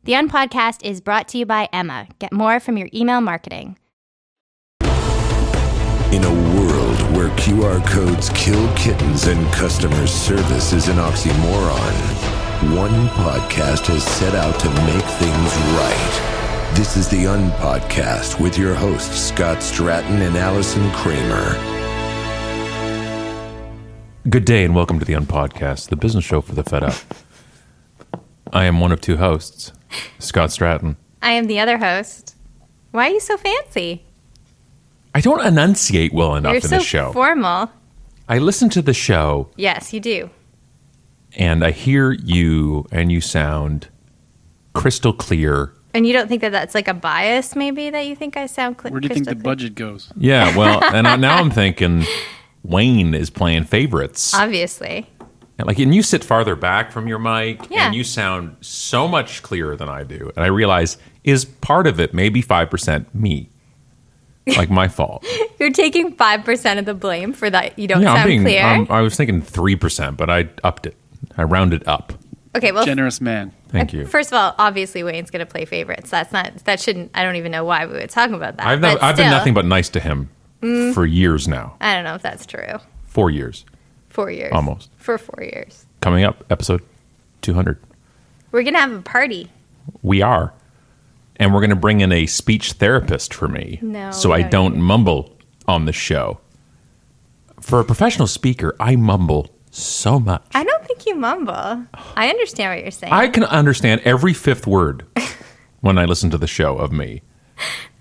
The UnPodcast is brought to you by Emma. Get more from your email marketing. In a world where QR codes kill kittens and customer service is an oxymoron, one podcast has set out to make things right. This is the UnPodcast with your hosts, Scott Stratten and Allison Kramer. Good day and welcome to the UnPodcast, the business show for the fed up. I am one of two hosts, Scott Stratten. I am the other host. Why are you so fancy? I don't enunciate well enough in the show. You're so formal. I listen to the show. Yes, you do. And I hear you and you sound crystal clear. And you don't think that that's like a bias maybe that you think I sound Where do you think the budget goes? Yeah, well, and now I'm thinking Wayne is playing favorites. Obviously. And you sit farther back from your mic, yeah. And you sound so much clearer than I do. And I realize, is part of it maybe 5% me? Like my fault. You're taking 5% of the blame for that you don't sound clear? I was thinking 3%, but I upped it. I rounded up. Okay, well, generous man. Thank you. First of all, obviously Wayne's going to play favorites. I don't even know why we would talk about that. I've been nothing but nice to him for years now. I don't know if that's true. 4 years. 4 years. Almost. For 4 years. Coming up, episode 200. We're going to have a party. We are. And we're going to bring in a speech therapist for me. So I don't mumble on the show. For a professional speaker, I mumble so much. I don't think you mumble. I understand what you're saying. I can understand every fifth word when I listen to the show of me.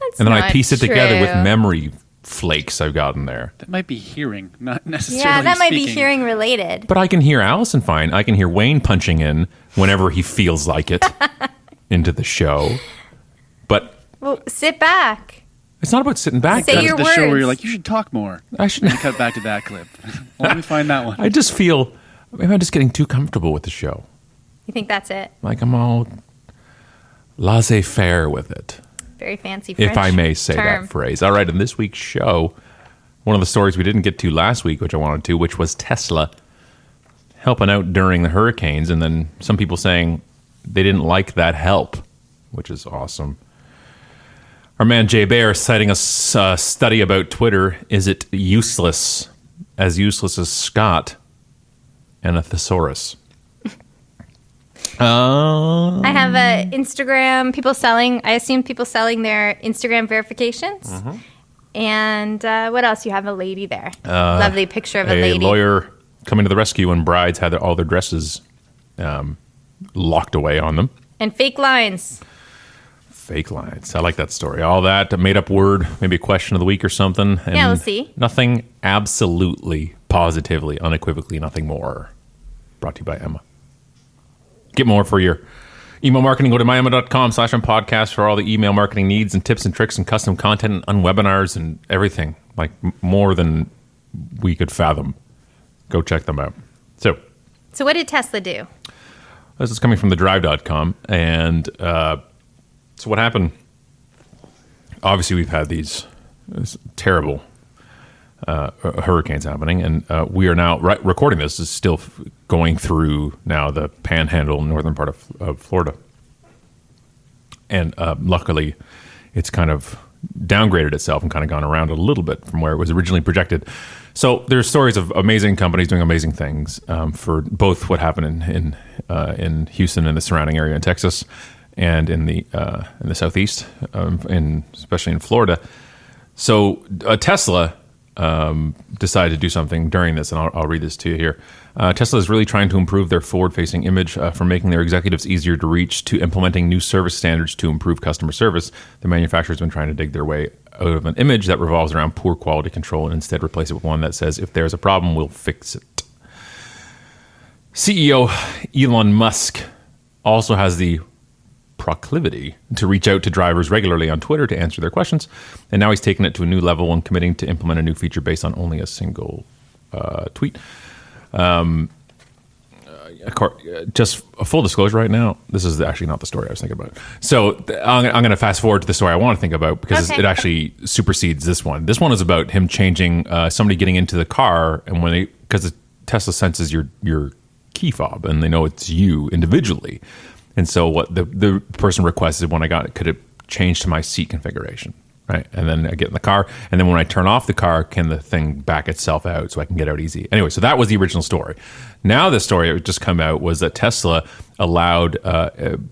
That's and then not I piece it together true. with memory flakes I've gotten there. That might be hearing, not necessarily Yeah, that might be speaking. hearing related. But I can hear Allison fine. I can hear Wayne punching in whenever he feels like it into the show. But well, sit back. it's not about sitting back. Say That's your the words. show where you're like, you should talk more. I should. And cut back to that clip. Let me find that one. I just feel maybe I'm just getting too comfortable with the show. You think that's it? Like I'm all laissez-faire with it. Very fancy French If I may say term. that phrase. All right, in this week's show, one of the stories we didn't get to last week, which I wanted to, which was Tesla helping out during the hurricanes, and then some people saying they didn't like that help, which is awesome. Our man Jay Baer citing a study about Twitter. Is it useless as Scott and a thesaurus? I have Instagram people selling. I assume people selling their Instagram verifications. Mm-hmm. And what else? You have a lady there. Lovely picture of a lady. A lawyer coming to the rescue when brides had all their dresses locked away on them. And fake lines. Fake lines. I like that story. All that, a made-up word, maybe a question of the week or something. And yeah, we'll see. Nothing absolutely, positively, unequivocally, nothing more. Brought to you by Emma. Get more for your email marketing. Go to myemma.com/unpodcast for all the email marketing needs and tips and tricks and custom content and webinars and everything. Like more than we could fathom. Go check them out. So what did Tesla do? this is coming from thedrive.com. And so what happened? Obviously, we've had these terrible hurricanes happening, and we are now recording this is still going through now the panhandle northern part of Florida, and luckily it's kind of downgraded itself and kind of gone around a little bit from where it was originally projected. So there's stories of amazing companies doing amazing things for both what happened in Houston and the surrounding area in Texas and in the southeast, especially in Florida. So Tesla decided to do something during this, and I'll read this to you here. Tesla is really trying to improve their forward-facing image from making their executives easier to reach to implementing new service standards to improve customer service. The manufacturer has been trying to dig their way out of an image that revolves around poor quality control and instead replace it with one that says, if there's a problem, we'll fix it. CEO Elon Musk also has the proclivity to reach out to drivers regularly on Twitter to answer their questions. And now he's taken it to a new level and committing to implement a new feature based on only a single tweet. Just a full disclosure right now, this is actually not the story I was thinking about. So I'm going to fast forward to the story I want to think about because it actually supersedes this one. This one is about him changing somebody getting into the car, and because Tesla senses your key fob and they know it's you individually. And so what the person requested when I got it, could it change to my seat configuration, right? And then I get in the car, and then when I turn off the car, can the thing back itself out so I can get out easy? Anyway, so that was the original story. Now the story that just come out was that Tesla allowed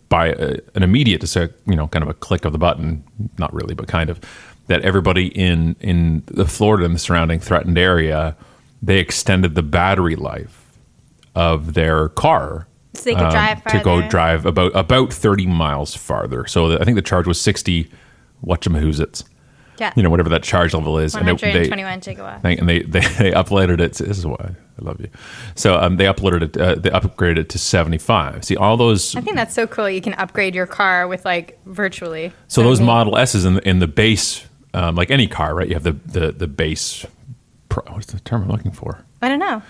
by an immediate, just a, kind of a click of the button, not really, but kind of, that everybody in the Florida and the surrounding threatened area, they extended the battery life of their car. So they could drive farther. To go drive about 30 miles farther. So I think the charge was 60 whatchamahoozits. Yeah. Whatever that charge level is. 121 gigawatts. And they uploaded it. This is why I love you. So they uploaded it. They upgraded it to 75. See, all those. I think that's so cool. You can upgrade your car with virtually. So those Model S's in the base, like any car, right? You have the base. What's the term I'm looking for? I don't know.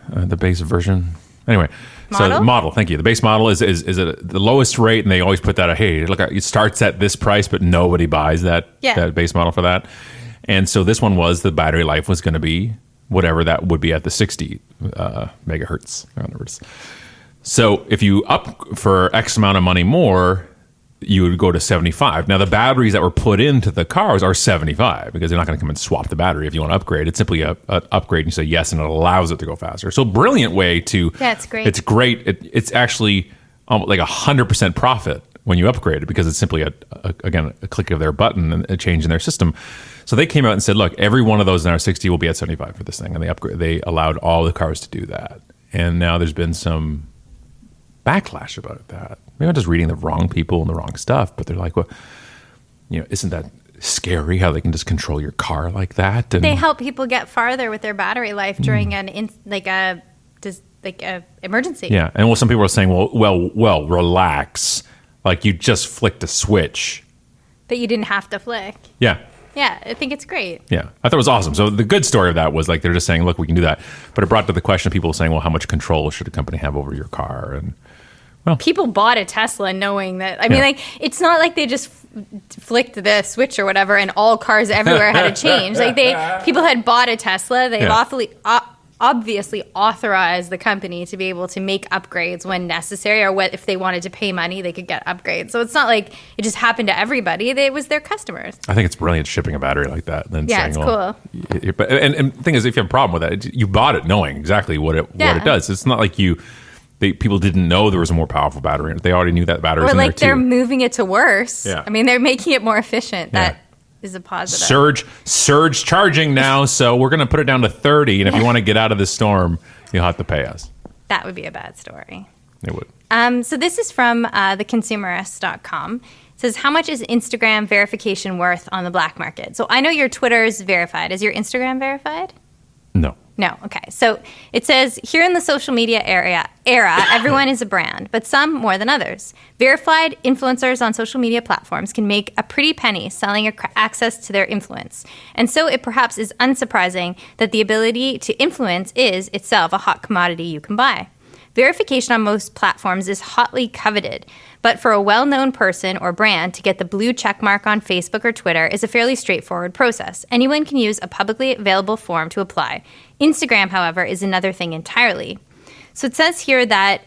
The base version. Anyway, model? So the model, thank you. The base model is at the lowest rate, and they always put that, hey, look, it starts at this price, but nobody buys that base model for that. And so this one was, the battery life was going to be whatever that would be at the 60 megahertz. In other words. So if you up for X amount of money more, you would go to 75. Now, the batteries that were put into the cars are 75 because they're not going to come and swap the battery if you want to upgrade. It's simply an upgrade, and you say yes, and it allows it to go faster. So brilliant way to... Yeah, it's great. It's great. It's actually like 100% profit when you upgrade it because it's simply, a click of their button and a change in their system. So they came out and said, look, every one of those in our 60 will be at 75 for this thing. And they allowed all the cars to do that. And now there's been some backlash about that. Maybe I'm just reading the wrong people and the wrong stuff, but they're like, well, isn't that scary how they can just control your car like that? And they help people get farther with their battery life during a emergency. Yeah, and some people are saying, well, relax, like you just flicked a switch that you didn't have to flick. Yeah. Yeah, I think it's great. Yeah, I thought it was awesome. So the good story of that was like they're just saying, look, we can do that, but it brought to the question of people saying, well, how much control should a company have over your car? And people bought a Tesla knowing that. I mean, it's not like they just flicked the switch or whatever and all cars everywhere had to change. People had bought a Tesla. They obviously authorized the company to be able to make upgrades when necessary, or if they wanted to pay money, they could get upgrades. So it's not like it just happened to everybody. It was their customers. I think it's brilliant shipping a battery like that. And then it's cool. And the thing is, if you have a problem with that, you bought it knowing exactly what it does. It's not like people didn't know there was a more powerful battery in it. They already knew that battery was in there too. They're moving it to worse. Yeah. I mean, they're making it more efficient. That is a positive. Surge charging now, so we're going to put it down to 30, and if you want to get out of the storm, you'll have to pay us. That would be a bad story. It would. So this is from theconsumerist.com. It says, how much is Instagram verification worth on the black market? So I know your Twitter is verified. Is your Instagram verified? No. No. Okay. So it says, here in the social media era, everyone is a brand, but some more than others. Verified influencers on social media platforms can make a pretty penny selling access to their influence. And so it perhaps is unsurprising that the ability to influence is itself a hot commodity you can buy. Verification on most platforms is hotly coveted, but for a well-known person or brand to get the blue check mark on Facebook or Twitter is a fairly straightforward process. Anyone can use a publicly available form to apply. Instagram, however, is another thing entirely. So it says here that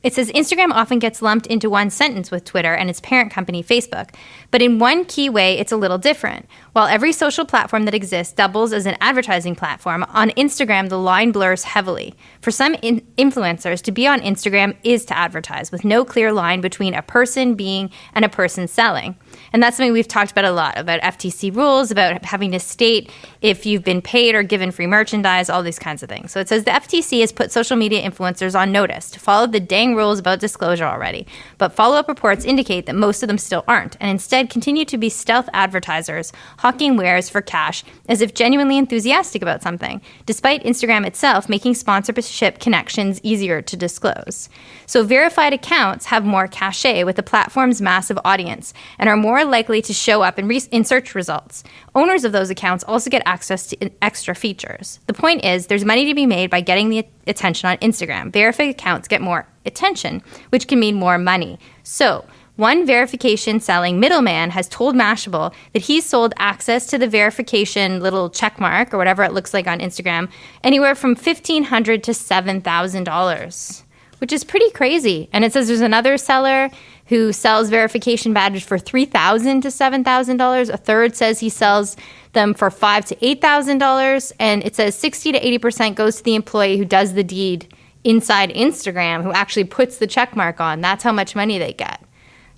Instagram often gets lumped into one sentence with Twitter and its parent company, Facebook. But in one key way, it's a little different. While every social platform that exists doubles as an advertising platform, on Instagram, the line blurs heavily. For some influencers, to be on Instagram is to advertise, with no clear line between a person being and a person selling. And that's something we've talked about a lot, about FTC rules, about having to state if you've been paid or given free merchandise, all these kinds of things. So it says the FTC has put social media influencers on notice to follow the dang rules about disclosure already. But follow-up reports indicate that most of them still aren't, and instead continue to be stealth advertisers hawking wares for cash as if genuinely enthusiastic about something, despite Instagram itself making sponsorship connections easier to disclose. So verified accounts have more cachet with the platform's massive audience and are more likely to show up in search results. Owners of those accounts also get access to extra features. The point is, there's money to be made by getting the attention on Instagram. Verified accounts get more attention, which can mean more money. So, one verification selling middleman has told Mashable that he's sold access to the verification little check mark or whatever it looks like on Instagram anywhere from $1,500 to $7,000. which is pretty crazy. And it says there's another seller who sells verification badges for $3,000 to $7,000. A third says he sells them for $5,000 to $8,000. And it says 60 to 80% goes to the employee who does the deed inside Instagram, who actually puts the check mark on. That's how much money they get.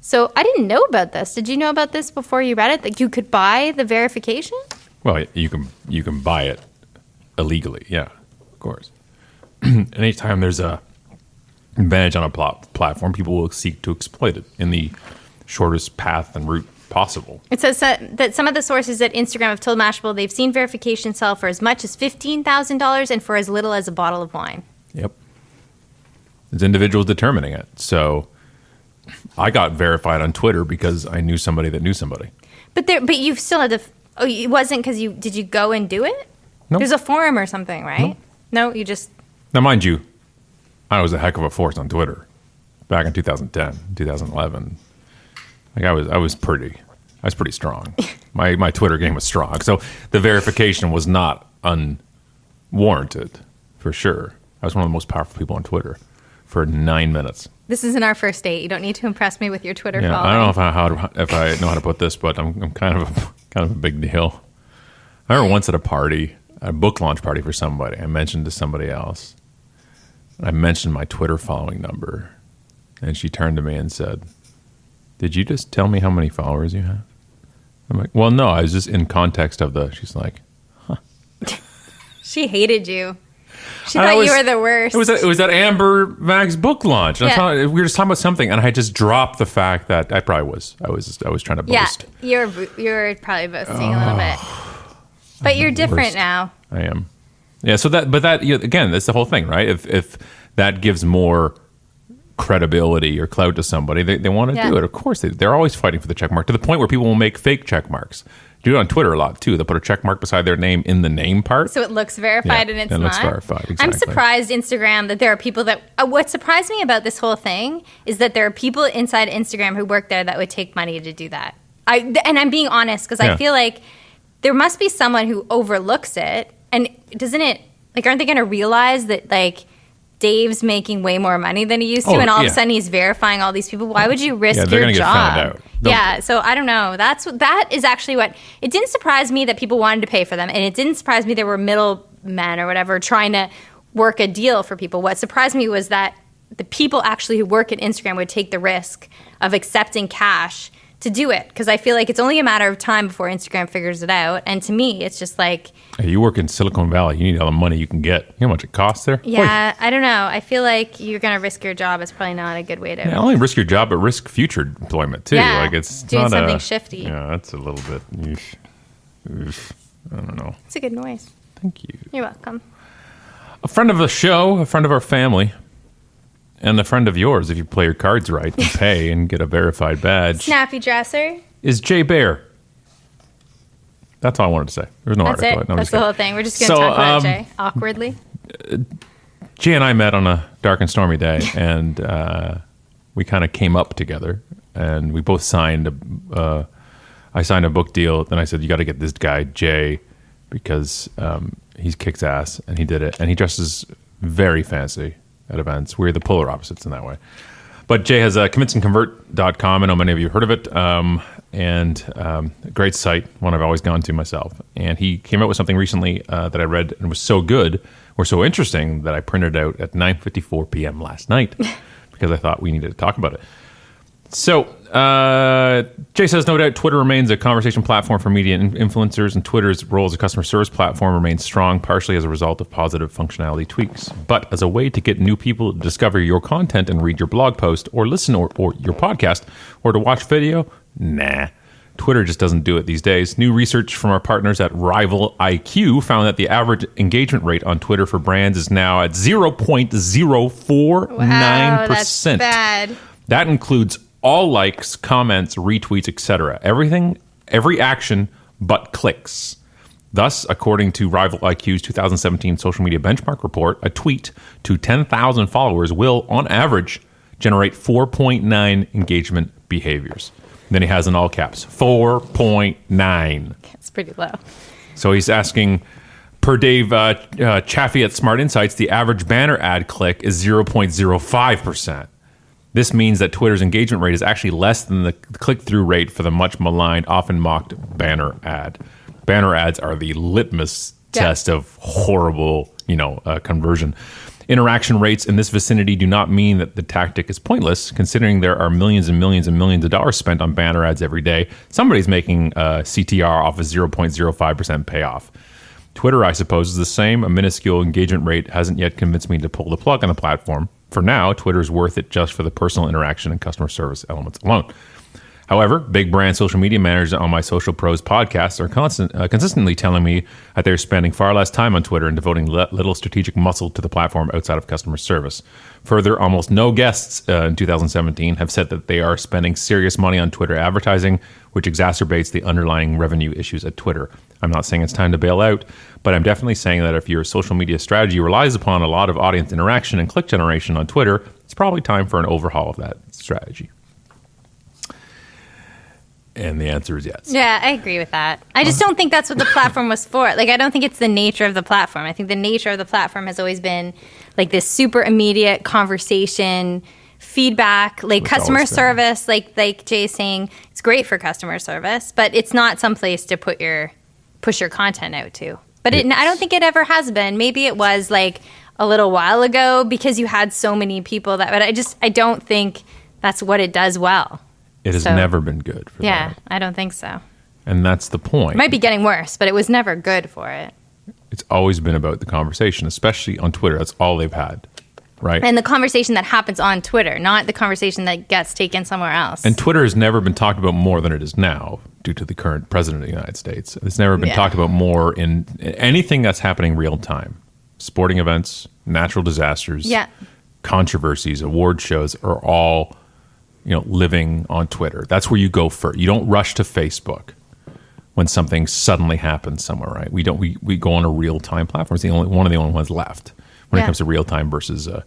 So I didn't know about this. Did you know about this before you read it, that you could buy the verification? Well, you can buy it illegally. Yeah, of course. Anytime there's a advantage on a platform, people will seek to exploit it in the shortest path and route possible. It says that some of the sources at Instagram have told Mashable they've seen verification sell for as much as $15,000 and for as little as a bottle of wine. Yep. There's individuals determining it. So I got verified on Twitter because I knew somebody that knew somebody. But you still had to. Oh, it wasn't because you did you go and do it? No. There's a forum or something, right? No, you just. Now, mind you, I was a heck of a force on Twitter back in 2010, 2011. Like I was pretty strong. My Twitter game was strong. So the verification was not unwarranted, for sure. I was one of the most powerful people on Twitter for 9 minutes. This isn't our first date. You don't need to impress me with your Twitter following. I don't know if I know how to put this, but I'm kind of a big deal. I remember once at a book launch party for somebody, I mentioned to somebody else, I mentioned my Twitter following number, and she turned to me and said, "Did you just tell me how many followers you have?" I'm like, "Well, no, I was just in context of the." She's like, "Huh." She hated you. She thought you were the worst. It was at Amber Mag's book launch. And we were just talking about something, and I just dropped the fact that I probably was. I was trying to boast. Yeah, you're probably boasting a little bit, but you're different now. I am. Yeah. So again, that's the whole thing, right? If that gives more credibility or clout to somebody, they want to do it. Of course, they're always fighting for the check mark, to the point where people will make fake check marks. Do it on Twitter a lot too. They'll put a check mark beside their name in the name part, so it looks verified, and it's not. It looks verified. Exactly. I'm surprised Instagram that there are people that. What surprised me about this whole thing is that there are people inside Instagram who work there that would take money to do that. And I'm being honest because I feel like there must be someone who overlooks it, and doesn't it? Like, aren't they going to realize that like Dave's making way more money than he used to, and all of a sudden he's verifying all these people? Why would you risk your job? Get found out. Yeah, so I don't know. That is actually what it didn't surprise me that people wanted to pay for them, and it didn't surprise me there were middlemen or whatever trying to work a deal for people. What surprised me was that the people actually who work at Instagram would take the risk of accepting cash to do it, because I feel like it's only a matter of time before Instagram figures it out. And to me, it's just like, hey, you work in Silicon Valley, you need all the money you can get. You know how much it costs there? Yeah, I don't know. I feel like you're going to risk your job. It's probably not a good way to. Yeah, not only risk your job, but risk future employment too. Yeah, like it's doing not something shifty. Yeah, that's a little bit. I don't know. It's a good noise. Thank you. You're welcome. A friend of the show, a friend of our family, and a friend of yours, if you play your cards right and pay and get a verified badge. Snappy dresser. Is Jay Bear. That's all I wanted to say. There's no That's article. it. No, That's the whole thing. We're just going to talk about Jay awkwardly. Jay and I met on a dark and stormy day, and we kind of came up together, and we both signed I signed a book deal. Then I said, you got to get this guy, Jay, because he kicks ass, and he did it. And he dresses very fancy at events. We're the polar opposites in that way. But Jay has convinceandconvert.com. I know many of you have heard of it. And a great site, one I've always gone to myself. And he came out with something recently that I read and was so good or so interesting that I printed it out at 9:54 p.m. last night because I thought we needed to talk about it. So Jay says, no doubt Twitter remains a conversation platform for media and influencers, and Twitter's role as a customer service platform remains strong, partially as a result of positive functionality tweaks. But as a way to get new people to discover your content and read your blog post or listen or your podcast or to watch video, nah. Twitter just doesn't do it these days. New research from our partners at Rival IQ found that the average engagement rate on Twitter for brands is now at 0.049%. Wow, that's bad. That includes all likes, comments, retweets, etc. Every action but clicks. Thus, according to Rival IQ's 2017 social media benchmark report, a tweet to 10,000 followers will, on average, generate 4.9 engagement behaviors. Then he has in all caps, 4.9. It's pretty low. So he's asking Per Dave Chaffee at Smart Insights, the average banner ad click is 0.05%. This means that Twitter's engagement rate is actually less than the click-through rate for the much maligned, often mocked banner ad. Banner ads are the litmus test of horrible, conversion. Interaction rates in this vicinity do not mean that the tactic is pointless, considering there are millions and millions and millions of dollars spent on banner ads every day. Somebody's making CTR off a 0.05% payoff. Twitter, I suppose, is the same. A minuscule engagement rate hasn't yet convinced me to pull the plug on the platform. For now, Twitter's worth it just for the personal interaction and customer service elements alone. However, big brand social media managers on my Social Pros podcast are consistently telling me that they're spending far less time on Twitter and devoting little strategic muscle to the platform outside of customer service. Further, almost no guests in 2017 have said that they are spending serious money on Twitter advertising, which exacerbates the underlying revenue issues at Twitter. I'm not saying it's time to bail out, but I'm definitely saying that if your social media strategy relies upon a lot of audience interaction and click generation on Twitter, it's probably time for an overhaul of that strategy. And the answer is yes. Yeah, I agree with that. I just don't think that's what the platform was for. Like, I don't think it's the nature of the platform. I think the nature of the platform has always been like this super immediate conversation, feedback, like customer service. Like Jay's saying, it's great for customer service, but it's not someplace to push your content out to. But I don't think it ever has been. Maybe it was like a little while ago because you had so many people but I don't think that's what it does well. It has never been good for that. Yeah, I don't think so. And that's the point. It might be getting worse, but it was never good for it. It's always been about the conversation, especially on Twitter. That's all they've had, right? And the conversation that happens on Twitter, not the conversation that gets taken somewhere else. And Twitter has never been talked about more than it is now due to the current president of the United States. It's never been talked about more in anything that's happening real time. Sporting events, natural disasters, controversies, award shows are all living on Twitter. That's where you go first. You don't rush to Facebook when something suddenly happens somewhere, right? We don't. We go on a real time platform. It's one of the only ones left when it comes to real time versus an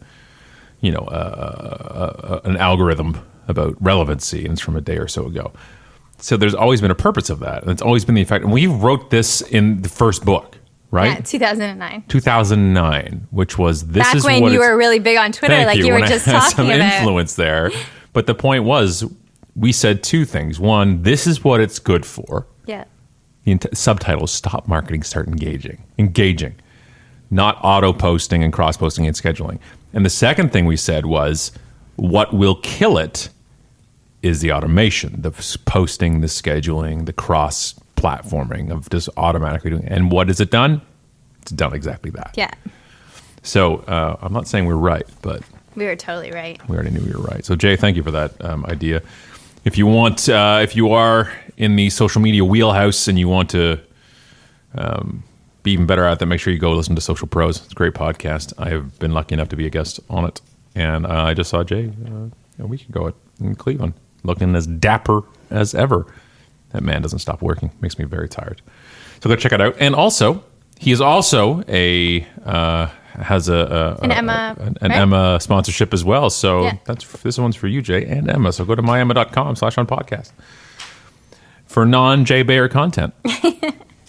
algorithm about relevancy, and it's from a day or so ago. So there's always been a purpose of that, and it's always been the effect. And we wrote this in the first book, right? Yeah, 2009. 2009, which was back when you were really big on Twitter, like you were just talking about. Some influence there. But the point was, we said two things. One, this is what it's good for. Yeah. The subtitles, stop marketing, start engaging. Engaging. Not auto-posting and cross-posting and scheduling. And the second thing we said was, what will kill it is the automation, the posting, the scheduling, the cross-platforming of just automatically doing it. And what has it done? It's done exactly that. Yeah. So I'm not saying we're right, but... We were totally right. We already knew we were right. So, Jay, thank you for that idea. If you want, if you are in the social media wheelhouse and you want to be even better at that, make sure you go listen to Social Pros. It's a great podcast. I have been lucky enough to be a guest on it. And I just saw Jay a week ago in Cleveland, looking as dapper as ever. That man doesn't stop working. Makes me very tired. So go check it out. And also, he is also has an Emma sponsorship as well. So this one's for you, Jay, and Emma. So go to myemma.com/onpodcast for non-Jay Bayer content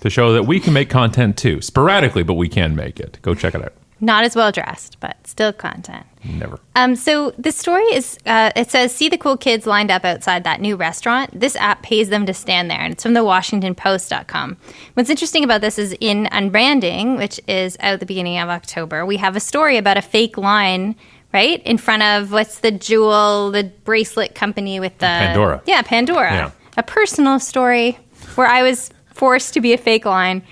to show that we can make content too, sporadically, but we can make it. Go check it out. Not as well dressed, but still content. Never. So this story is, it says, see the cool kids lined up outside that new restaurant. This app pays them to stand there, and it's from the WashingtonPost.com. What's interesting about this is in Unbranding, which is out at the beginning of October, we have a story about a fake line, right, in front of, what's the jewel, the bracelet company with the... Pandora. Yeah, Pandora. Yeah. A personal story where I was forced to be a fake line.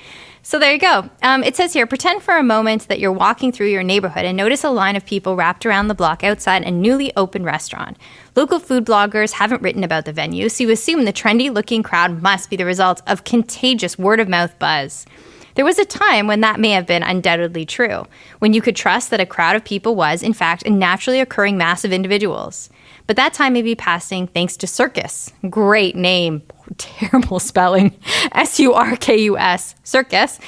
So there you go. It says here, pretend for a moment that you're walking through your neighborhood and notice a line of people wrapped around the block outside a newly opened restaurant. Local food bloggers haven't written about the venue, so you assume the trendy-looking crowd must be the result of contagious word-of-mouth buzz. There was a time when that may have been undoubtedly true, when you could trust that a crowd of people was, in fact, a naturally occurring mass of individuals. but that time may be passing thanks to Circus. Great name. Terrible spelling. S-U-R-K-U-S. Circus.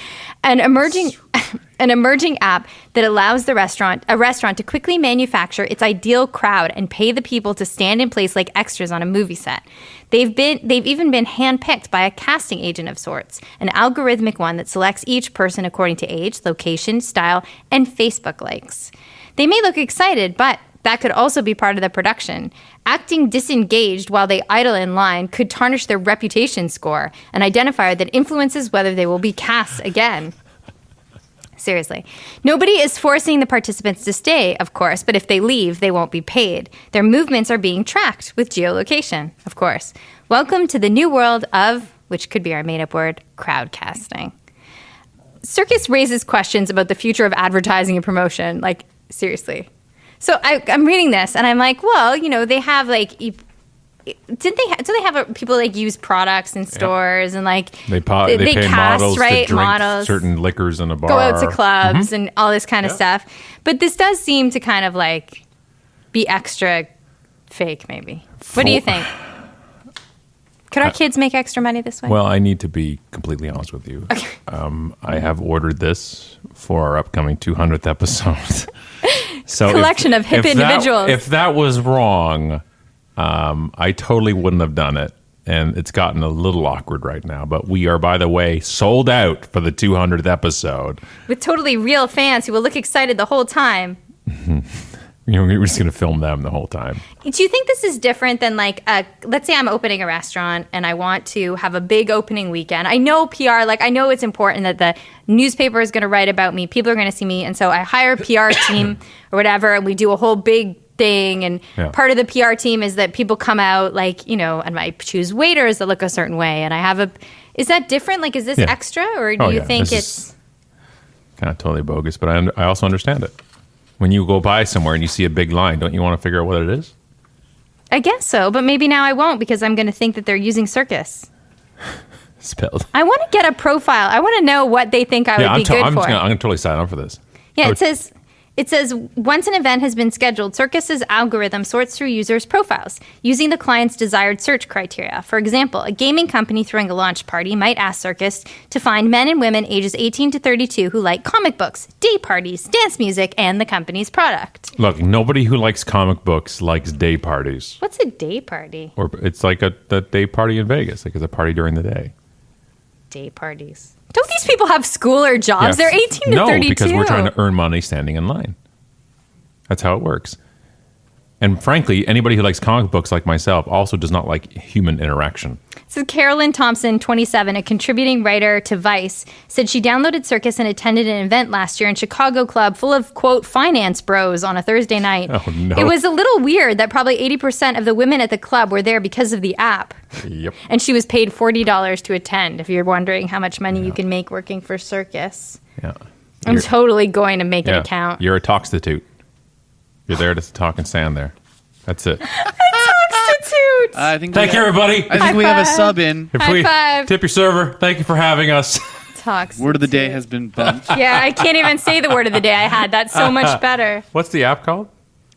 An emerging app that allows a restaurant to quickly manufacture its ideal crowd and pay the people to stand in place like extras on a movie set. They've even been handpicked by a casting agent of sorts, an algorithmic one that selects each person according to age, location, style, and Facebook likes. They may look excited, but that could also be part of the production. Acting disengaged while they idle in line could tarnish their reputation score, an identifier that influences whether they will be cast again. Seriously. Nobody is forcing the participants to stay, of course, but if they leave, they won't be paid. Their movements are being tracked with geolocation, of course. Welcome to the new world of, which could be our made-up word, crowdcasting. Circus raises questions about the future of advertising and promotion. Like, seriously. So I'm reading this, and I'm like, well, they have, like... do they have people like use products in stores and like they pay cast, models right? to drink models, certain liquors in a bar, go out to clubs and all this kind of stuff. But this does seem to kind of like be extra fake, maybe. What do you think? Could our kids make extra money this way? Well, I need to be completely honest with you. Okay. I have ordered this for our upcoming 200th episode. So collection of hip individuals. If that was wrong. I totally wouldn't have done it, and it's gotten a little awkward right now. But we are, by the way, sold out for the 200th episode. With totally real fans who will look excited the whole time. We're just going to film them the whole time. Do you think this is different than like, let's say I'm opening a restaurant and I want to have a big opening weekend. I know PR, like I know it's important that the newspaper is going to write about me. People are going to see me. And so I hire a PR team or whatever, and we do a whole big thing, and part of the PR team is that people come out like, and I choose waiters that look a certain way, and I have is that different? Like, is this extra, or do you think it's kind of totally bogus? But I also understand it. When you go by somewhere and you see a big line, don't you want to figure out what it is? I guess so, but maybe now I won't, because I'm going to think that they're using Circus. Spelled. I want to get a profile. I want to know what they think I would be good for. I'm going to totally sign up for this. Yeah, It says, once an event has been scheduled, Circus's algorithm sorts through users' profiles using the client's desired search criteria. For example, a gaming company throwing a launch party might ask Circus to find men and women ages 18 to 32 who like comic books, day parties, dance music, and the company's product. Look, nobody who likes comic books likes day parties. What's a day party? Or it's like a day party in Vegas. Like it's a party during the day. Day parties. Don't these people have school or jobs? They're 18 to 32. No, because we're trying to earn money standing in line. That's how it works. And frankly, anybody who likes comic books like myself also does not like human interaction. So Carolyn Thompson, 27, a contributing writer to Vice, said she downloaded Circus and attended an event last year in Chicago club full of, quote, finance bros on a Thursday night. Oh, no. It was a little weird that probably 80% of the women at the club were there because of the app. Yep. And she was paid $40 to attend, if you're wondering how much money you can make working for Circus. Yeah. I'm totally going to make an account. You're a talkstitute. You're there to talk and stand there. That's it. Substitute. Thank you, everybody. I think we have a sub in. If five. Tip your server. Thank you for having us. Word of the day has been bumped. Yeah, I can't even say the word of the day I had. That's so much better. What's the app called?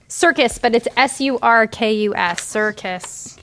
Circus, but it's Surkus. Circus.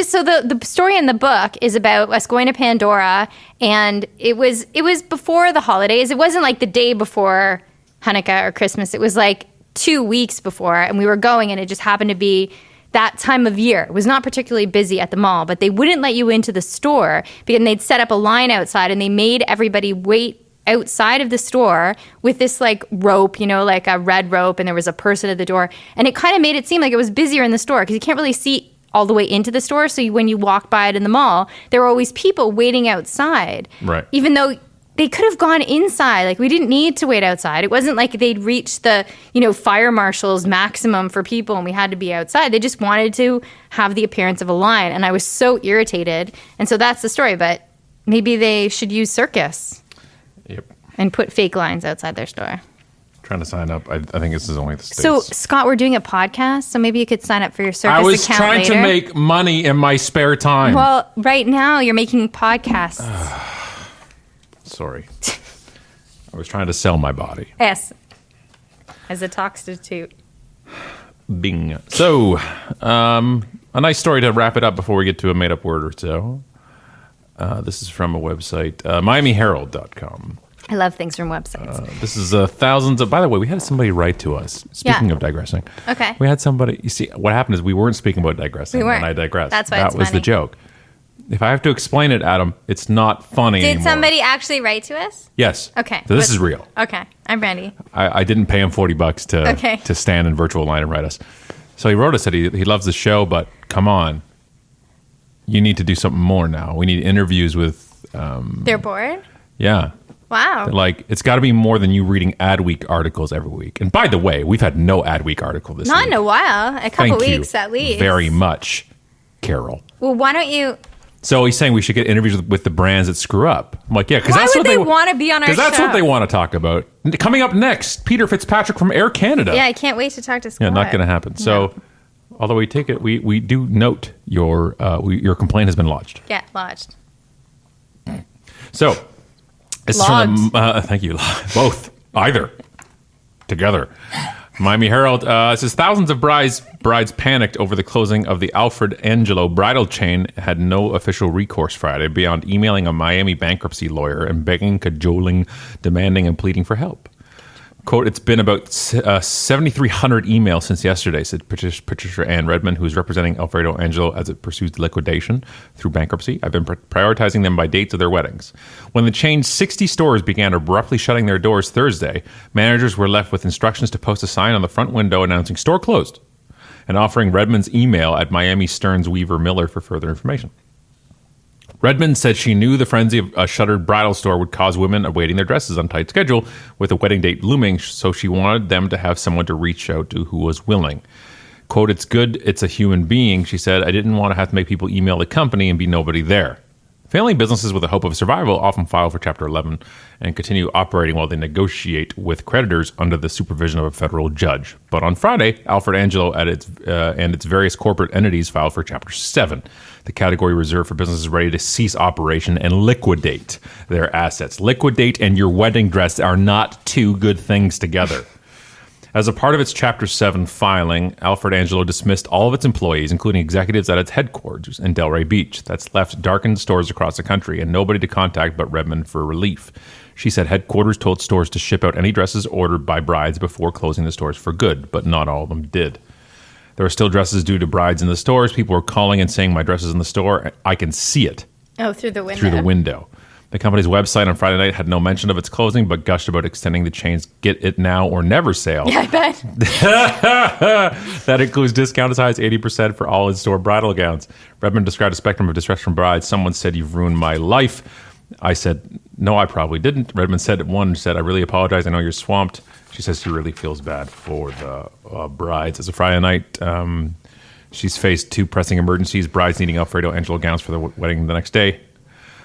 So the story in the book is about us going to Pandora, and it was before the holidays. It wasn't like the day before Hanukkah or Christmas. It was like 2 weeks before, and we were going, and it just happened to be that time of year. It was not particularly busy at the mall, but they wouldn't let you into the store because they'd set up a line outside, and they made everybody wait outside of the store with this like rope, like a red rope, and there was a person at the door, and it kind of made it seem like it was busier in the store because you can't really see all the way into the store. So when you walk by it in the mall, there were always people waiting outside. Right. Even though they could have gone inside. Like, we didn't need to wait outside. It wasn't like they'd reached the, fire marshal's maximum for people and we had to be outside. They just wanted to have the appearance of a line. And I was so irritated. And so that's the story. But maybe they should use Circus. Yep. And put fake lines outside their store. Trying to sign up. I think this is only the States. So, Scott, we're doing a podcast, so maybe you could sign up for your Circus account I was trying later. to make money in my spare time. Well, right now you're making podcasts. Sorry. I was trying to sell my body. Yes. As a talkstitute. Bing. So, a nice story to wrap it up before we get to a made-up word or so. This is from a website, MiamiHerald.com. I love things from websites. This is thousands of... By the way, we had somebody write to us. Speaking of digressing. Okay. We had somebody... You see, what happened is we weren't speaking about digressing We weren't. when I digressed. That's why that it's was funny. the joke. If I have to explain it, Adam, it's not funny Did anymore. somebody actually write to us? Yes. Okay. So this is real. Okay. I'm ready. I didn't pay him $40 to stand in virtual line and write us. So he wrote us that he loves the show, but come on. You need to do something more now. We need interviews with... They're bored? Yeah. Wow. Like, it's got to be more than you reading Adweek articles every week. And by the way, we've had no Adweek article this week. Not in a while. A couple Thank weeks you at least. very much, Carol. Well, why don't you... So he's saying we should get interviews with the brands that screw up. I'm like, yeah, because Why that's would what they want to be on our show? Because that's what they want to talk about. Coming up next, Peter Fitzpatrick from Air Canada. Yeah, I can't wait to talk to Scott. Yeah, not going to happen. So, although we take it, we do note your complaint has been lodged. Yeah, lodged. So, this is from the, thank you, both, either, together. Miami Herald says thousands of brides panicked over the closing of the Alfred Angelo bridal chain had no official recourse Friday beyond emailing a Miami bankruptcy lawyer and begging, cajoling, demanding, and pleading for help. Quote, it's been about 7,300 emails since yesterday, said Patricia Ann Redmond, who is representing Alfredo Angelo as it pursues liquidation through bankruptcy. I've been prioritizing them by dates of their weddings. When the chain's 60 stores began abruptly shutting their doors Thursday, managers were left with instructions to post a sign on the front window announcing store closed and offering Redmond's email at Miami Stearns Weaver Miller for further information. Redmond said she knew the frenzy of a shuttered bridal store would cause women awaiting their dresses on tight schedule with a wedding date looming, so she wanted them to have someone to reach out to who was willing. Quote, it's good it's a human being, she said. I didn't want to have to make people email the company and be nobody there. Family businesses with a hope of survival often file for Chapter 11 and continue operating while they negotiate with creditors under the supervision of a federal judge. But on Friday, Alfred Angelo and its various corporate entities filed for Chapter 7, the category reserved for businesses ready to cease operation and liquidate their assets. Liquidate and your wedding dress are not two good things together. As a part of its Chapter 7 filing, Alfred Angelo dismissed all of its employees, including executives at its headquarters in Delray Beach. That's left darkened stores across the country and nobody to contact but Redmond for relief. She said headquarters told stores to ship out any dresses ordered by brides before closing the stores for good, but not all of them did. There were still dresses due to brides in the stores. People were calling and saying, my dress is in the store. I can see it. Oh, through the window. Through the window. The company's website on Friday night had no mention of its closing, but gushed about extending the chain's Get It Now or Never sale. Yeah, I bet. That includes discount as high as 80% for all in-store bridal gowns. Redmond described a spectrum of distress from brides. Someone said, you've ruined my life. I said, no, I probably didn't. Redmond said, I really apologize. I know you're swamped. She says she really feels bad for the brides. As of Friday night, she's faced two pressing emergencies, brides needing Alfredo Angelo gowns for the wedding the next day.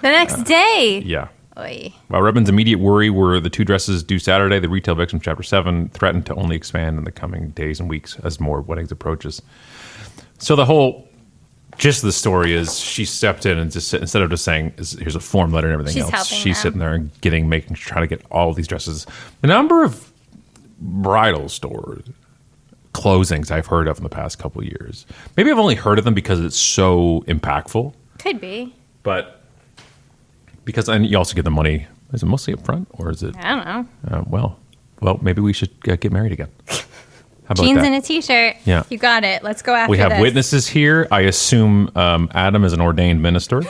The next day? Yeah. Oy. While Redmond's immediate worry were the two dresses due Saturday, the retail victim, Chapter 7, threatened to only expand in the coming days and weeks as more weddings approaches. So the whole gist of the story is she stepped in and just instead of just saying, here's a form letter and everything She's else, helping she's them. sitting there and trying to get all of these dresses. The number of bridal stores closings I've heard of in the past couple of years. Maybe I've only heard of them because it's so impactful. Could be. But and you also get the money. Is it mostly up front or is it? I don't know. Well, maybe we should get married again. How about Jeans that? and a t-shirt. Yeah. You got it. Let's go after We have this. witnesses here. I assume Adam is an ordained minister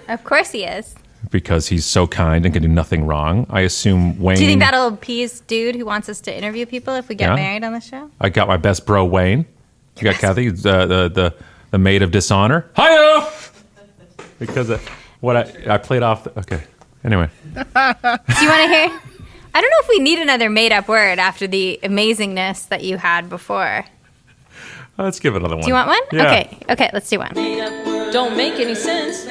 Of course he is. because he's so kind and can do nothing wrong. I assume Wayne. Do you think that'll appease dude who wants us to interview people if we get Yeah. married on the show? I got my best bro Wayne. You got Kathy, the maid of dishonor. Hi-yo! Because of what I played off. Okay. Anyway. Do you want to hear? I don't know if we need another made-up word after the amazingness that you had before. Let's give it another one. Do you want one? Yeah. Okay, let's do one. Don't make any sense.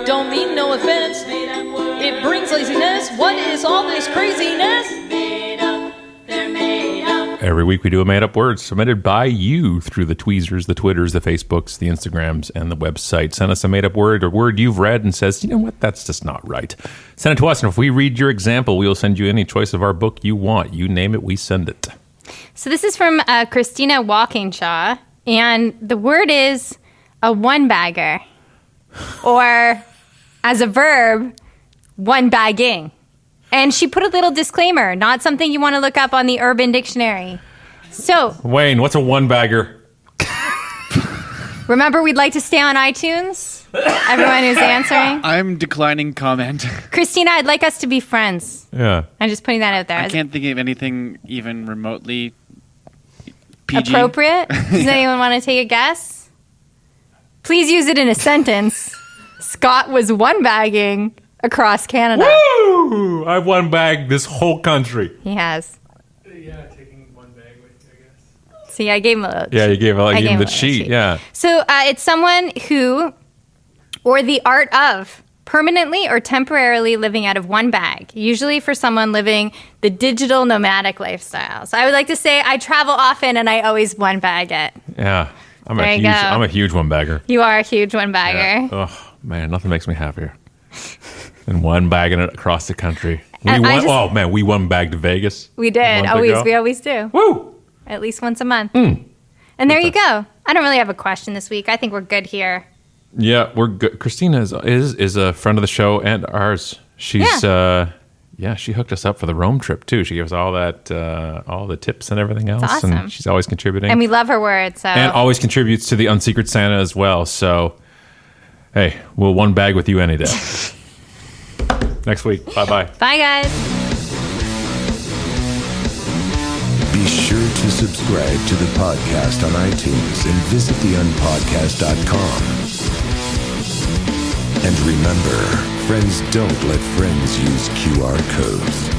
Don't mean no offense. It brings laziness. What is all this craziness? Every week we do a made-up word submitted by you through the tweezers, the Twitters, the Facebooks, the Instagrams, and the website. Send us a made-up word or word you've read and says, you know what, that's just not right. Send it to us, and if we read your example, we will send you any choice of our book you want. You name it, we send it. So this is from Christina Walkingshaw, and the word is a one-bagger, or as a verb, one-bagging. And she put a little disclaimer, not something you want to look up on the Urban Dictionary. So, Wayne, what's a one-bagger? remember, we'd like to stay on iTunes? Everyone who's answering. I'm declining comment. Christina, I'd like us to be friends. Yeah. I'm just putting that out there. I can't think of anything even remotely PG. Appropriate? Does anyone want to take a guess? Please use it in a sentence. Scott was one-bagging across Canada. Woo! I've one-bagged this whole country. He has. Yeah, taking one bag with you, I guess. See, I gave him a little Yeah, you gave him I gave him the a cheat. Yeah. So it's someone who, or the art of, permanently or temporarily living out of one bag, usually for someone living the digital nomadic lifestyle. So I would like to say I travel often and I always one bag it. Yeah. I'm There you go. I'm a huge one-bagger. You are a huge one bagger. Yeah. Oh, man, nothing makes me happier than one-bagging it across the country. We one-bagged Vegas. We did. a month ago. We always do. Woo! At least once a month. And there you go. I don't really have a question this week. I think we're good here. Yeah, we're good. Christina is a friend of the show and ours. She's she hooked us up for the Rome trip too. She gave us all that all the tips and everything else. awesome. And she's always contributing. And we love her words. So. And always contributes to the Unsecret Santa as well. So hey, we'll one bag with you any day. Next week. Bye-bye. Bye, guys. Be sure to subscribe to the podcast on iTunes and visit theunpodcast.com. And remember, friends don't let friends use QR codes.